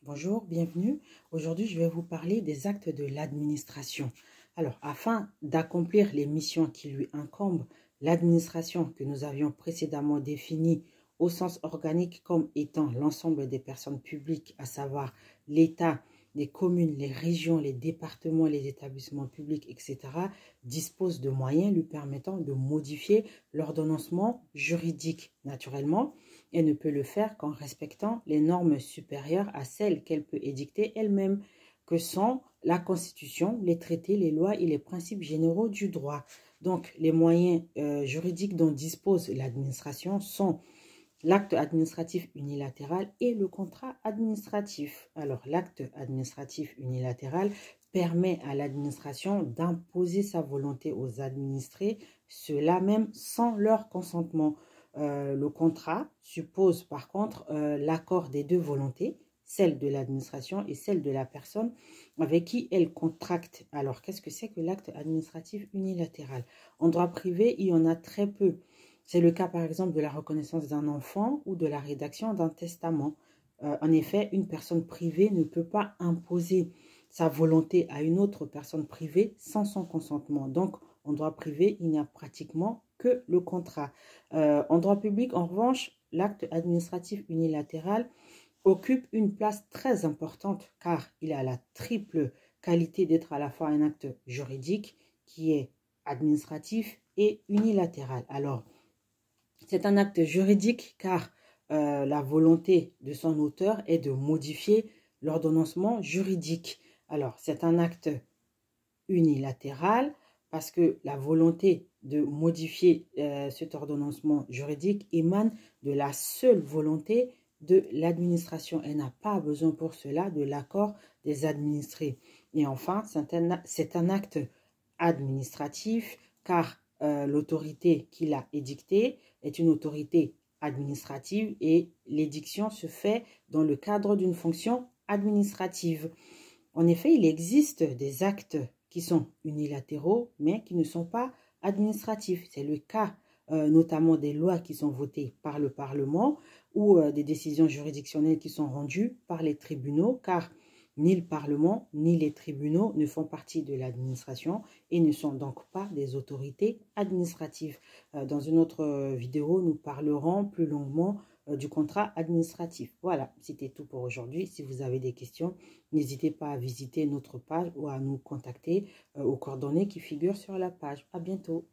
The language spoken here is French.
Bonjour, bienvenue. Aujourd'hui, je vais vous parler des actes de l'administration. Alors, afin d'accomplir les missions qui lui incombent, l'administration que nous avions précédemment définie au sens organique comme étant l'ensemble des personnes publiques, à savoir l'État, les communes, les régions, les départements, les établissements publics, etc., dispose de moyens lui permettant de modifier l'ordonnancement juridique. Naturellement, elle ne peut le faire qu'en respectant les normes supérieures à celles qu'elle peut édicter elle-même, que sont la Constitution, les traités, les lois et les principes généraux du droit. Donc, les moyens juridiques dont dispose l'administration sont l'acte administratif unilatéral et le contrat administratif. Alors, l'acte administratif unilatéral permet à l'administration d'imposer sa volonté aux administrés, cela même sans leur consentement. Le contrat suppose par contre l'accord des deux volontés, celle de l'administration et celle de la personne avec qui elle contracte. Alors, qu'est-ce que c'est que l'acte administratif unilatéral? En droit privé, il y en a très peu. C'est le cas, par exemple, de la reconnaissance d'un enfant ou de la rédaction d'un testament. En effet, une personne privée ne peut pas imposer sa volonté à une autre personne privée sans son consentement. Donc, en droit privé, il n'y a pratiquement que le contrat. En droit public, en revanche, l'acte administratif unilatéral occupe une place très importante car il a la triple qualité d'être à la fois un acte juridique qui est administratif et unilatéral. Alors, c'est un acte juridique car la volonté de son auteur est de modifier l'ordonnancement juridique. Alors, c'est un acte unilatéral parce que la volonté de modifier cet ordonnancement juridique émane de la seule volonté de l'administration. Elle n'a pas besoin pour cela de l'accord des administrés. Et enfin, c'est un acte administratif car l'autorité qui l'a édicté est une autorité administrative et l'édiction se fait dans le cadre d'une fonction administrative. En effet, il existe des actes qui sont unilatéraux mais qui ne sont pas administratifs. C'est le cas notamment des lois qui sont votées par le Parlement ou des décisions juridictionnelles qui sont rendues par les tribunaux car ni le Parlement ni les tribunaux ne font partie de l'administration et ne sont donc pas des autorités administratives. Dans une autre vidéo, nous parlerons plus longuement du contrat administratif. Voilà, c'était tout pour aujourd'hui. Si vous avez des questions, n'hésitez pas à visiter notre page ou à nous contacter aux coordonnées qui figurent sur la page. À bientôt.